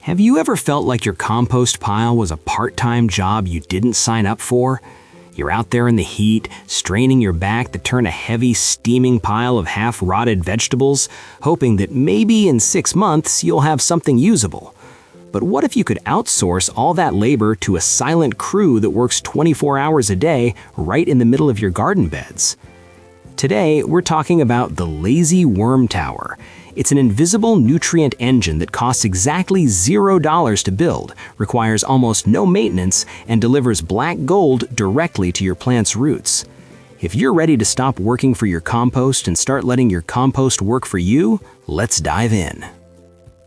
Have you ever felt like your compost pile was a part-time job you didn't sign up for? You're out there in the heat, straining your back to turn a heavy, steaming pile of half-rotted vegetables, hoping that maybe in 6 months you'll have something usable. But what if you could outsource all that labor to a silent crew that works 24 hours a day right in the middle of your garden beds? Today, we're talking about the lazy worm tower. It's an invisible nutrient engine that costs exactly $0 to build, requires almost no maintenance, and delivers black gold directly to your plant's roots. If you're ready to stop working for your compost and start letting your compost work for you, let's dive in.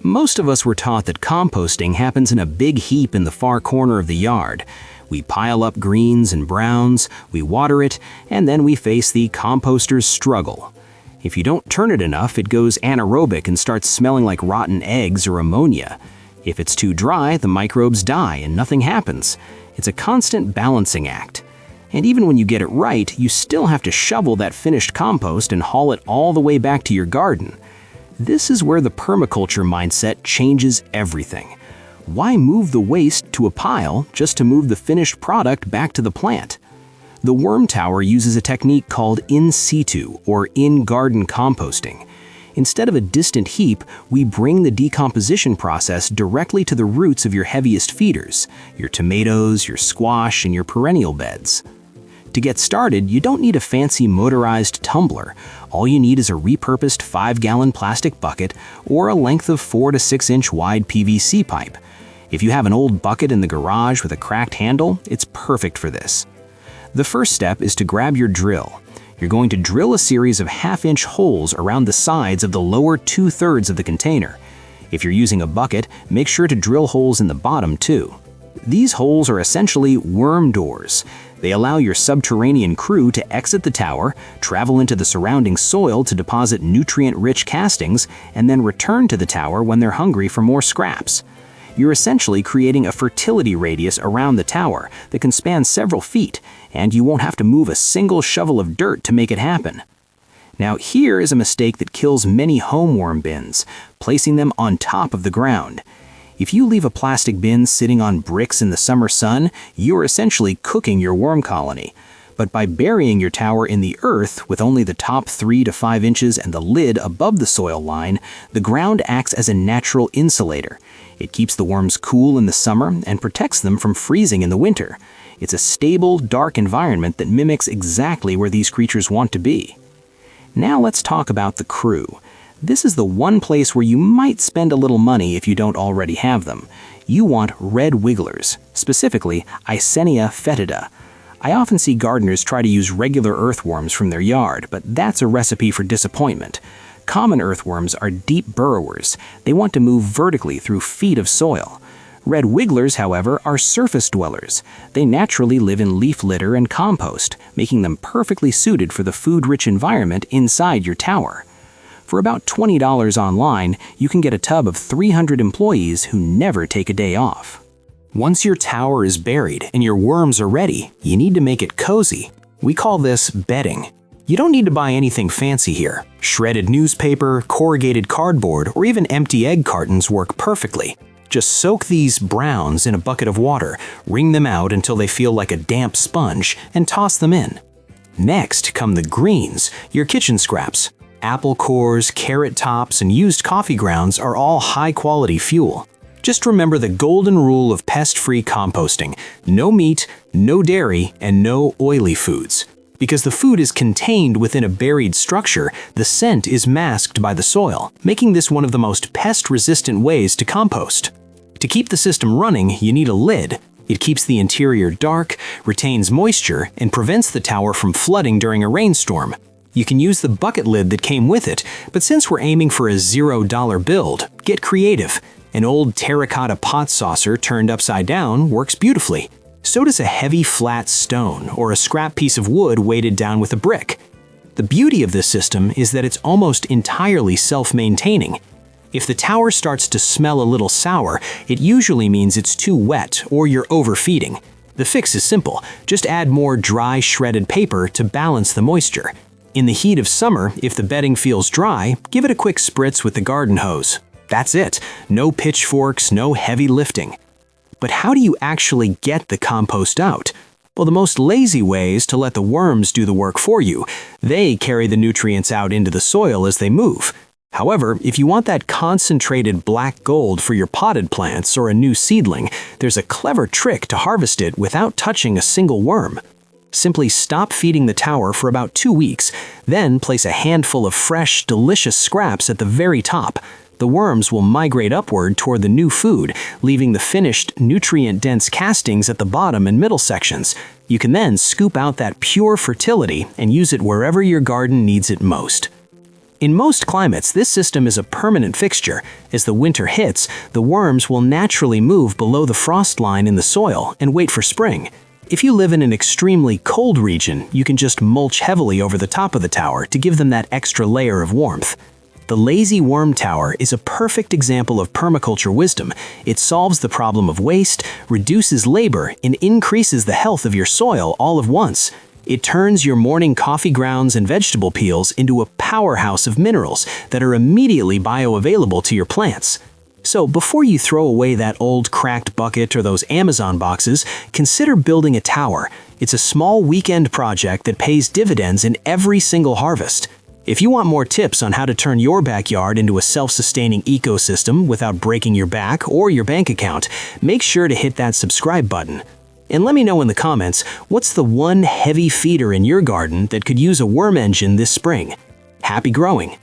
Most of us were taught that composting happens in a big heap in the far corner of the yard. We pile up greens and browns, we water it, and then we face the composter's struggle. If you don't turn it enough, it goes anaerobic and starts smelling like rotten eggs or ammonia. If it's too dry, the microbes die and nothing happens. It's a constant balancing act. And even when you get it right, you still have to shovel that finished compost and haul it all the way back to your garden. This is where the permaculture mindset changes everything. Why move the waste to a pile just to move the finished product back to the plant? The worm tower uses a technique called in-situ, or in-garden composting. Instead of a distant heap, we bring the decomposition process directly to the roots of your heaviest feeders, your tomatoes, your squash, and your perennial beds. To get started, you don't need a fancy motorized tumbler. All you need is a repurposed 5-gallon plastic bucket or a length of 4 to 6 inch wide PVC pipe. If you have an old bucket in the garage with a cracked handle, it's perfect for this. The first step is to grab your drill. You're going to drill a series of half-inch holes around the sides of the lower 2/3 of the container. If you're using a bucket, make sure to drill holes in the bottom too. These holes are essentially worm doors. They allow your subterranean crew to exit the tower, travel into the surrounding soil to deposit nutrient-rich castings, and then return to the tower when they're hungry for more scraps. You're essentially creating a fertility radius around the tower that can span several feet, and you won't have to move a single shovel of dirt to make it happen. Now, here is a mistake that kills many home worm bins, placing them on top of the ground. If you leave a plastic bin sitting on bricks in the summer sun, you're essentially cooking your worm colony. But by burying your tower in the earth with only the top 3 to 5 inches and the lid above the soil line, the ground acts as a natural insulator. It keeps the worms cool in the summer and protects them from freezing in the winter. It's a stable, dark environment that mimics exactly where these creatures want to be. Now let's talk about the crew. This is the one place where you might spend a little money if you don't already have them. You want red wigglers, specifically Eisenia fetida. I often see gardeners try to use regular earthworms from their yard, but that's a recipe for disappointment. Common earthworms are deep burrowers. They want to move vertically through feet of soil. Red wigglers, however, are surface dwellers. They naturally live in leaf litter and compost, making them perfectly suited for the food-rich environment inside your tower. For about $20 online, you can get a tub of 300 employees who never take a day off. Once your tower is buried and your worms are ready, you need to make it cozy. We call this bedding. You don't need to buy anything fancy here. Shredded newspaper, corrugated cardboard, or even empty egg cartons work perfectly. Just soak these browns in a bucket of water, wring them out until they feel like a damp sponge, and toss them in. Next come the greens, your kitchen scraps. Apple cores, carrot tops, and used coffee grounds are all high-quality fuel. Just remember the golden rule of pest-free composting: no meat, no dairy, and no oily foods. Because the food is contained within a buried structure, the scent is masked by the soil, making this one of the most pest-resistant ways to compost. To keep the system running, you need a lid. It keeps the interior dark, retains moisture, and prevents the tower from flooding during a rainstorm. You can use the bucket lid that came with it, but since we're aiming for a $0 build, get creative. An old terracotta pot saucer turned upside down works beautifully. So does a heavy flat stone or a scrap piece of wood weighted down with a brick. The beauty of this system is that it's almost entirely self-maintaining. If the tower starts to smell a little sour, it usually means it's too wet or you're overfeeding. The fix is simple. Just add more dry shredded paper to balance the moisture. In the heat of summer, if the bedding feels dry, give it a quick spritz with the garden hose. That's it. No pitchforks, no heavy lifting. But how do you actually get the compost out? Well, the most lazy way is to let the worms do the work for you. They carry the nutrients out into the soil as they move. However, if you want that concentrated black gold for your potted plants or a new seedling, there's a clever trick to harvest it without touching a single worm. Simply stop feeding the tower for about 2 weeks, then place a handful of fresh, delicious scraps at the very top. The worms will migrate upward toward the new food, leaving the finished, nutrient-dense castings at the bottom and middle sections. You can then scoop out that pure fertility and use it wherever your garden needs it most. In most climates, this system is a permanent fixture. As the winter hits, the worms will naturally move below the frost line in the soil and wait for spring. If you live in an extremely cold region, you can just mulch heavily over the top of the tower to give them that extra layer of warmth. The lazy worm tower is a perfect example of permaculture wisdom. It solves the problem of waste, reduces labor, and increases the health of your soil all at once. It turns your morning coffee grounds and vegetable peels into a powerhouse of minerals that are immediately bioavailable to your plants. So before you throw away that old cracked bucket or those Amazon boxes, consider building a tower. It's a small weekend project that pays dividends in every single harvest. If you want more tips on how to turn your backyard into a self-sustaining ecosystem without breaking your back or your bank account, make sure to hit that subscribe button. And let me know in the comments, what's the one heavy feeder in your garden that could use a worm engine this spring? Happy growing!